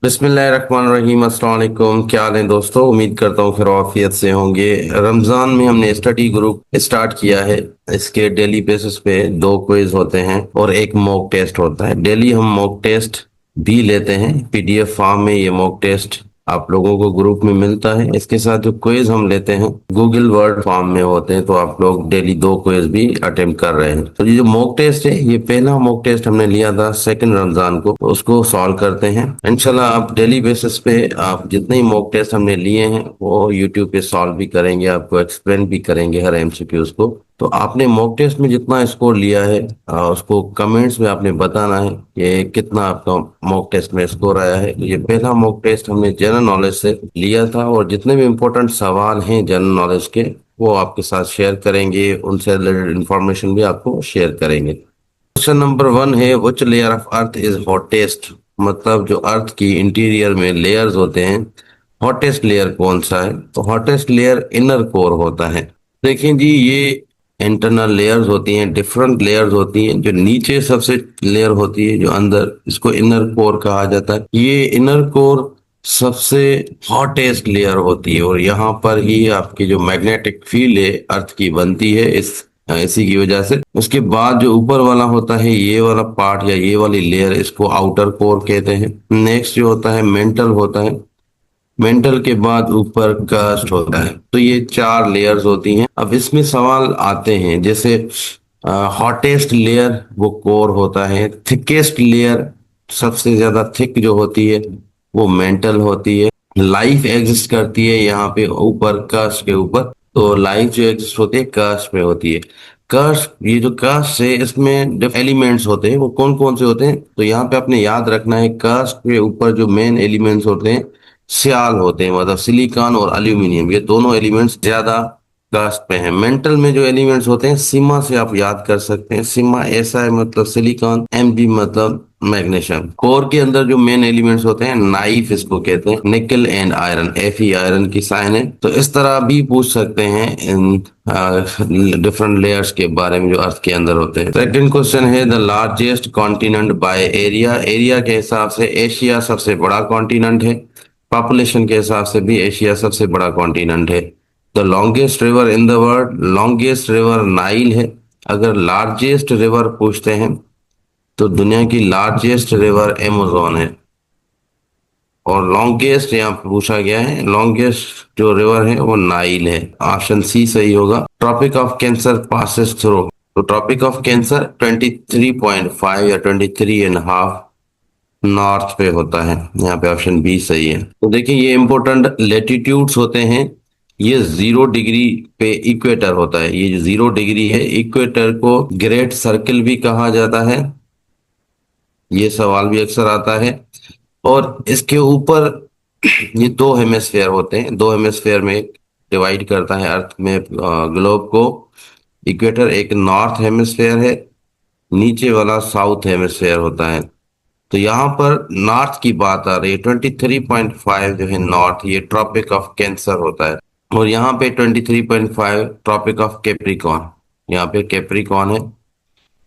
बिस्मिल्लाहिर्रहमानिर्रहीम। अस्सलाम वालेकुम। क्या हाल है दोस्तों? उम्मीद करता हूँ खैर आफियत से होंगे। रमजान में हमने स्टडी ग्रुप स्टार्ट किया है। इसके डेली बेसिस पे दो क्विज होते हैं और एक मॉक टेस्ट होता है। डेली हम मॉक टेस्ट भी लेते हैं पीडीएफ फॉर्म में। ये मॉक टेस्ट आप लोगों को ग्रुप में मिलता है। इसके साथ जो क्विज हम लेते हैं गूगल वर्ड फॉर्म में होते हैं। तो आप लोग डेली दो क्विज भी अटेम्प्ट कर रहे हैं। तो ये जो मॉक टेस्ट है, ये पहला मॉक टेस्ट हमने लिया था सेकंड रमजान को। तो उसको सॉल्व करते हैं इंशाल्लाह। आप डेली बेसिस पे आप जितने ही मॉक टेस्ट हमने लिए हैं वो यूट्यूब पे सॉल्व भी करेंगे, आपको एक्सप्लेन भी करेंगे हर एमसीक्यूज को। तो आपने मॉक टेस्ट में जितना स्कोर लिया है उसको कमेंट्स में आपने बताना है कि कितना आपका मॉक टेस्ट में स्कोर आया है। तो ये पहला मॉक टेस्ट हमने जनरल नॉलेज से लिया था और जितने भी इम्पोर्टेंट सवाल हैं जनरल नॉलेज के वो आपके साथ शेयर करेंगे, उनसे रिलेटेड इंफॉर्मेशन भी आपको शेयर करेंगे। क्वेश्चन नंबर 1 है, which layer of earth is hottest? मतलब जो अर्थ की इंटीरियर में लेयर्स होते हैं, हॉटेस्ट लेयर कौन सा है? तो हॉटेस्ट लेयर इनर कोर होता है। देखें जी, ये इंटरनल लेयर्स होती हैं, डिफरेंट लेयर्स होती हैं। जो नीचे सबसे लेयर होती है जो अंदर, इसको इनर कोर कहा जाता है। ये इनर कोर सबसे हॉटेस्ट लेयर होती है और यहाँ पर ही आपकी जो मैग्नेटिक फील्ड है अर्थ की बनती है इसी की वजह से। उसके बाद जो ऊपर वाला होता है ये वाला पार्ट या ये वाली लेयर, इसको आउटर कोर कहते हैं। नेक्स्ट जो होता है मेंटल होता है। मेंटल के बाद ऊपर कास्ट होता है। तो ये चार लेयर्स होती हैं। अब इसमें सवाल आते हैं, जैसे हॉटेस्ट लेयर वो कोर होता है। थिकेस्ट लेयर सबसे ज्यादा थिक जो होती है वो मेंटल होती है। लाइफ एग्जिस्ट करती है यहाँ पे ऊपर कास्ट के ऊपर। तो लाइफ जो एग्जिस्ट होती है कास्ट में होती है। कास्ट, ये जो कास्ट है इसमें एलिमेंट्स होते हैं, वो कौन कौन से होते हैं? तो यहाँ पे आपने याद रखना है, कास्ट के ऊपर जो मेन एलिमेंट्स होते हैं सियाल होते हैं, मतलब सिलिकॉन और एल्यूमिनियम, ये दोनों एलिमेंट्स ज्यादा कास्ट पे हैं। मेंटल में जो एलिमेंट्स होते हैं सिमा से आप याद कर सकते हैं। सिमा ऐसा है मतलब सिलिकॉन, एमबी मतलब मैग्नीशियम। कोर के अंदर जो मेन एलिमेंट्स होते हैं नाइफ इसको कहते हैं। निकल एंड आयरन, एफी आयरन की साइन है। तो इस तरह भी पूछ सकते हैं इन डिफरेंट लेयर्स के बारे में जो अर्थ के अंदर होते हैं। सेकंड क्वेश्चन है, the largest continent by area? Area के हिसाब से एशिया सबसे बड़ा कॉन्टिनेंट है। पॉपुलेशन के हिसाब से भी एशिया सबसे बड़ा कॉन्टिनेंट है। The longest river in the world? Longest river Nile है। अगर लार्जेस्ट रिवर पूछते हैं तो दुनिया की लार्जेस्ट रिवर अमेज़न है। और लॉन्गेस्ट यहाँ पे पूछा गया है, लॉन्गेस्ट जो रिवर है वो नाइल है। ऑप्शन सी सही होगा। Tropic of cancer passes through? तो ट्रॉपिक ऑफ कैंसर 23.5 या 23.5 नॉर्थ पे होता है। यहाँ पे ऑप्शन बी सही है। तो देखिए ये इंपॉर्टेंट लेटीट्यूड्स होते हैं। ये 0 डिग्री पे इक्वेटर होता है। ये जो 0 डिग्री है, इक्वेटर को ग्रेट सर्किल भी कहा जाता है। ये सवाल भी अक्सर आता है। और इसके ऊपर ये दो हेमिस्फेयर होते हैं। दो हेमिस्फेयर में डिवाइड करता है अर्थ में ग्लोब को। इक्वेटर एक नॉर्थ हेमिस्फेयर है, नीचे वाला साउथ हेमिस्फेयर होता है। तो यहाँ पर नॉर्थ की बात आ रही है। 23.5 जो है नॉर्थ, ये ट्रॉपिक ऑफ कैंसर होता है। और यहाँ पे 23.5 ट्रॉपिक ऑफ कैप्रिकॉन, यहाँ पे कैप्रिकॉन है।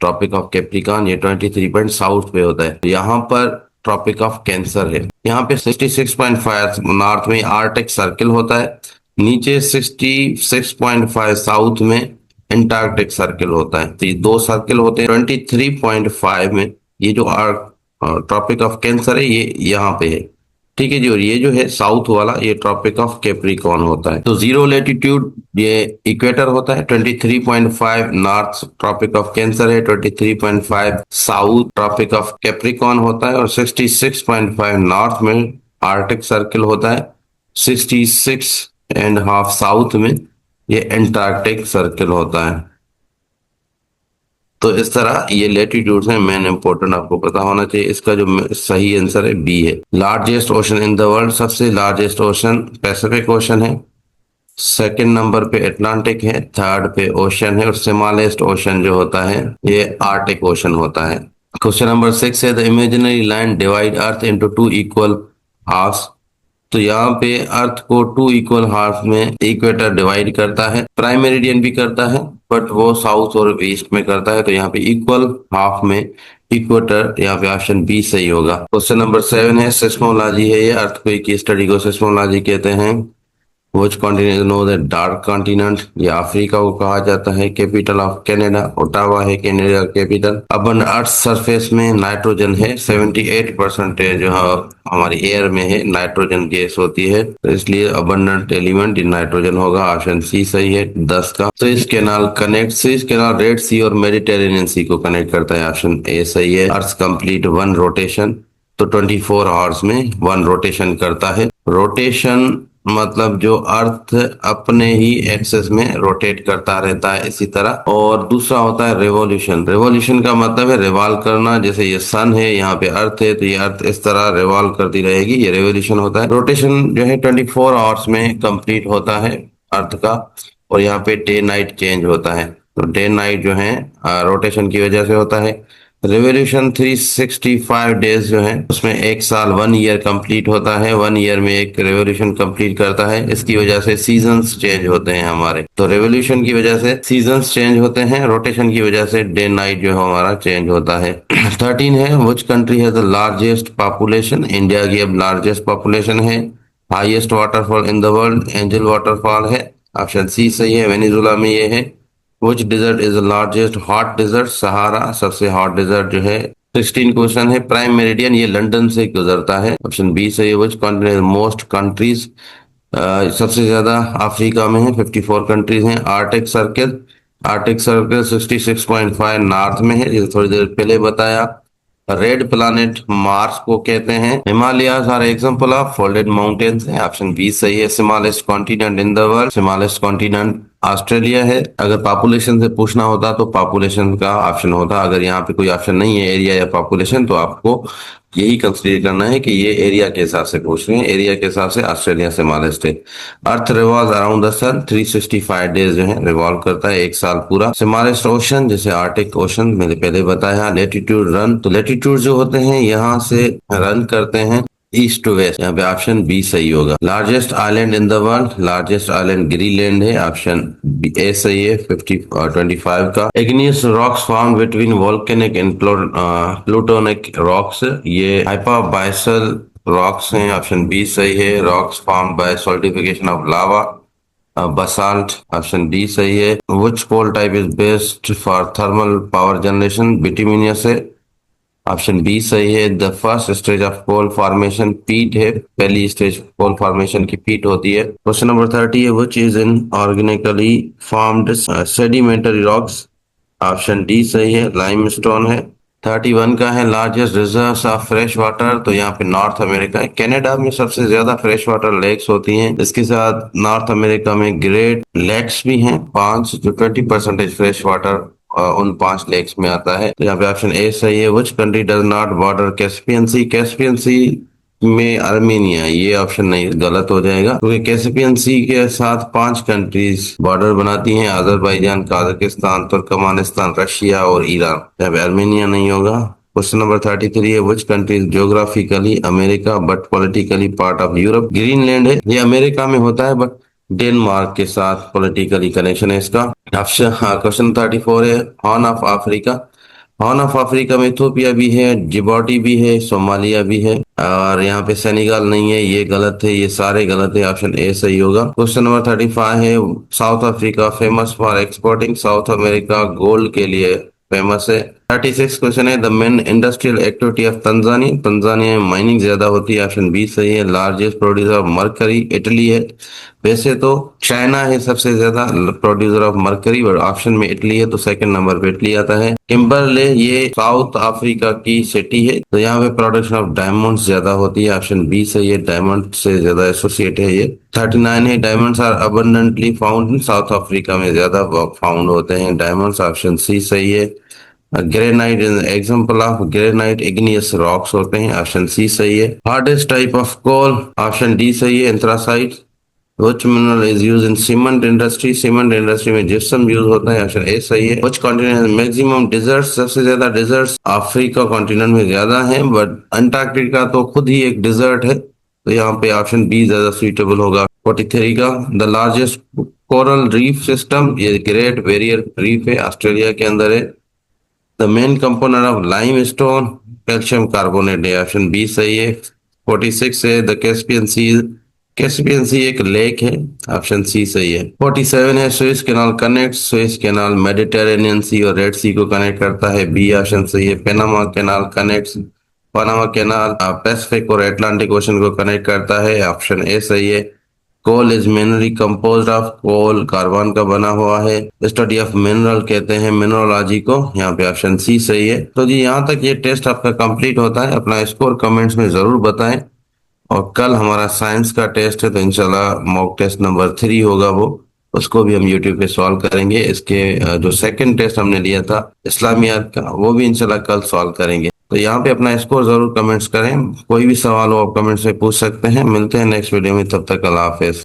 ट्रॉपिक ऑफ कैप्रिकॉन ये 23 साउथ पे होता है। तो यहाँ पर ट्रॉपिक ऑफ कैंसर है। यहाँ पे 66.5 नॉर्थ में आर्कटिक सर्किल होता है। नीचे 66.5 साउथ में एंटार्क्टिक सर्किल होता है। तो ये दो सर्किल होते हैं। 23.5 में ये जो ट्रॉपिक ऑफ कैंसर है ये यहाँ पे है। ठीक है जी। और ये जो है साउथ वाला ये ट्रॉपिक ऑफ कैप्रिकॉन होता है। तो 0 लेटीट्यूड ये इक्वेटर होता है। 23.5 नॉर्थ ट्रॉपिक ऑफ कैंसर है। 23.5 साउथ ट्रॉपिक ऑफ कैप्रिकॉन होता है। और 66.5 नॉर्थ में आर्कटिक सर्किल होता है। 66.5 साउथ में ये एंटार्क्टिक सर्किल होता है। तो इस तरह ये लेटीट्यूड्स हैं मेन इंपॉर्टेंट, आपको पता होना चाहिए। इसका जो सही आंसर है बी है। Largest ocean in the world? सबसे लार्जेस्ट ओशन पैसिफिक ओशन है। सेकंड नंबर पे अटलांटिक है। थर्ड पे ओशन है। और स्मॉलेस्ट ओशन जो होता है ये आर्टिक ओशन होता है। क्वेश्चन नंबर 6 है, the imaginary line divide earth into two equal halves? तो यहाँ पे अर्थ को टू इक्वल हाफ में इक्वेटर डिवाइड करता है। प्राइम मेरिडियन भी करता है बट वो साउथ और ईस्ट में करता है। तो यहाँ पे इक्वल हाफ में इक्वेटर, यहाँ पे ऑप्शन बी सही होगा। क्वेश्चन नंबर 7 है, सिस्मोलॉजी है ये, अर्थक्वेक की स्टडी को सिस्मोलॉजी कहते हैं। Which continent know the dark continent, ये अफ्रीका को कहा जाता है। कैपिटल ऑफ कनाडा ओटावा है, कनाडा कैपिटल। अपन अर्थ सरफेस में नाइट्रोजन है, 78% जो हमारी एयर में है नाइट्रोजन गैस होती है, तो इसलिए अबंडेंट एलिमेंट नाइट्रोजन होगा। ऑप्शन सी सही है 10 का। सुएज कैनाल रेड सी और मेडिटेरेनियन सी को कनेक्ट करता है, ऑप्शन ए सही है। अर्थ कंप्लीट वन रोटेशन, तो 24 आवर्स में वन रोटेशन करता है। रोटेशन मतलब जो अर्थ अपने ही एक्सेस में रोटेट करता रहता है इसी तरह। और दूसरा होता है रेवोल्यूशन। रेवोल्यूशन का मतलब है रिवॉल्व करना, जैसे ये सन है, यहाँ पे अर्थ है, तो ये अर्थ इस तरह रिवॉल्व करती रहेगी, ये रेवोल्यूशन होता है। रोटेशन जो है 24 आवर्स में कंप्लीट होता है अर्थ का। और यहाँ पे डे नाइट चेंज होता है, तो डे नाइट जो है रोटेशन की वजह से होता है। रिवोल्यूशन 365 डेज जो है उसमें एक साल 1 ईयर कंप्लीट होता है, 1 ईयर में एक रेवोल्यूशन कंप्लीट करता है। इसकी वजह से सीजन्स चेंज होते हैं हमारे, तो रेवोल्यूशन की वजह से सीजन्स चेंज होते हैं, रोटेशन की वजह से डे नाइट जो है हमारा चेंज होता है। 13 है, which country has the largest population, India की अब लार्जेस्ट पॉपुलेशन है। Highest waterfall in the world, Angel waterfall है, ऑप्शन सी सही है, वेनेजुला में ये है। Which desert is the largest hot desert, Sahara सबसे हॉट डिजर्ट जो है। 16 क्वेश्चन है, प्राइम मेरिडियन ये लंदन से गुजरता है, ऑप्शन बी सही है। विच कॉन्टिनेंट मोस्ट कंट्रीज, सबसे ज्यादा अफ्रीका में है, 54 कंट्रीज हैं। आर्टिक सर्कल 66.5 नॉर्थ में है, ये थोड़ी देर पहले बताया। रेड प्लैनेट मार्स को कहते हैं। Himalayas are example of folded mountains है, ऑप्शन बी सही है। Smallest continent in the world, smallest continent Australia है। अगर पॉपुलेशन से पूछना होता तो पॉपुलेशन का ऑप्शन होता, अगर यहाँ पे कोई ऑप्शन नहीं है एरिया या पॉपुलेशन, तो आपको यही कंसीडर करना है कि ये एरिया के हिसाब से पूछ रहे हैं, एरिया के हिसाब से ऑस्ट्रेलिया स्मॉलेस्ट है। Earth revolve around the sun 365 days जो है रिवॉल्व करता है, एक साल पूरा। स्मॉलेस्ट ओशन जैसे आर्टिक ओशन मैंने पहले बताया। लेटीट्यूड रन, तो लेटीट्यूड जो होते हैं यहाँ से रन करते हैं ईस्ट टू वेस्ट, यहाँ पे ऑप्शन बी सही होगा। Largest island in the world, largest island Greenland है, ऑप्शन ए सही है 25 का। Igneous rocks found between volcanic and plutonic rocks, ये हाइपाबाइसल रॉक्स हैं, ऑप्शन बी सही है। Rocks found by solidification of lava, basalt, option D सही है। Which coal type is best for thermal power generation, bituminous है, option B सही है। The first stage of coal formation peat है, पहली स्टेज कोल formation की पीट होती है। क्वेश्चन नंबर 30 है, which is in organically formed sedimentary rocks, option D सही है, लाइमस्टोन है। 31 का है, largest reserves of fresh water, तो यहाँ पे नॉर्थ अमेरिका है। कनाडा में सबसे ज्यादा फ्रेश वाटर लेक्स होती हैं, इसके साथ नॉर्थ अमेरिका में ग्रेट लेक्स भी हैं 5, जो 20% फ्रेश वाटर उन 5 लेक्स में आता है, तो यहाँ पे ऑप्शन ए सही है। Which country does not border Caspian Sea, Caspian Sea में आर्मेनिया, ये ऑप्शन नहीं, गलत हो जाएगा, क्योंकि कैस्पियन सी के साथ 5 कंट्रीज बॉर्डर बनाती हैं, अजरबैजान, काजाकिस्तान, तुर्कमेनिस्तान, रशिया और ईरान, यहाँ पे आर्मेनिया नहीं होगा। क्वेश्चन नंबर 33 है, which countries geographically America but politically part of Europe, Greenland है, ये अमेरिका में होता है बट डेनमार्क के साथ पॉलिटिकली कनेक्शन है इसका। ऑप्शन क्वेश्चन 34 है, horn of Africa, horn of Africa में इथोपिया भी है, जिबौटी भी है, सोमालिया भी है, और यहाँ पे सेनेगल नहीं है, ये गलत है, ये सारे गलत है, ऑप्शन ए सही होगा। क्वेश्चन नंबर 35 है, south Africa famous for exporting, south America gold के लिए फेमस है। 36 क्वेश्चन है, the main industrial activity of Tanzania, Tanzania में माइनिंग ज्यादा होती है, ऑप्शन बी सही है। Largest producer of mercury, Italy है, वैसे तो चाइना है सबसे ज्यादा प्रोड्यूसर ऑफ मरकरी, और ऑप्शन में इटली है, तो सेकंड नंबर पे इटली आता है। किम्बरले ये साउथ अफ्रीका की सिटी है, तो यहाँ पे प्रोडक्शन ऑफ डायमंड्स ज्यादा होती है, ऑप्शन बी सही है, डायमंड से ज्यादा एसोसिएट है ये। 39 है, diamonds are abundantly found in South Africa में ज्यादा फाउंड होते हैं डायमंड्स, ऑप्शन सी सही है। Granite example of granite igneous rocks होते हैं, ऑप्शन सी सही है। Hardest type of coal, option D सही है, anthracite. Which mineral is used in cement industry, cement industry में जिप्सम यूज होता है, ऑप्शन ए सही है। Which continent has maximum deserts, सबसे ज्यादा डिजर्ट्स अफ्रीका कॉन्टिनेंट में ज्यादा हैं, बट अंटार्कटिका तो खुद ही एक डिजर्ट है, तो यहाँ पे ऑप्शन बी ज्यादा सुइटेबल होगा। 43 का, the largest coral reef system, ये ग्रेट बैरियर रीफ है, ऑस्ट्रेलिया के अंदर है। The main component of limestone calcium carbonate है, ऑप्शन बी सही है। 46 है the Caspian Sea, Caspian Sea एक लेक है, ऑप्शन सी सही है। 47 है Suez Canal connect, Suez Canal Mediterranean Sea और रेड सी को कनेक्ट करता है, बी ऑप्शन सही है। Panama Canal connects, Panama Canal Pacific और अटलांटिक ओशन को कनेक्ट करता है, ऑप्शन ए सही है। Coal is minerally composed of, coal carbon का बना हुआ है। स्टडी ऑफ मिनरल कहते हैं मिनरोलॉजी को, यहाँ पे ऑप्शन सी सही है। तो जी यहाँ तक ये टेस्ट आपका कंप्लीट होता है। अपना स्कोर कमेंट्स में जरूर बताएं। और कल हमारा साइंस का टेस्ट है, तो इंशाल्लाह मॉक टेस्ट नंबर 3 होगा वो, उसको भी हम यूट्यूब पे सॉल्व करेंगे। इसके जो सेकंड टेस्ट हमने लिया था इस्लामियात का, वो भी इंशाल्लाह कल सॉल्व करेंगे। तो यहाँ पे अपना स्कोर जरूर कमेंट्स करें। कोई भी सवाल हो आप कमेंट्स में पूछ सकते हैं। मिलते हैं नेक्स्ट वीडियो में, तब तक अल्लाह हाफिज।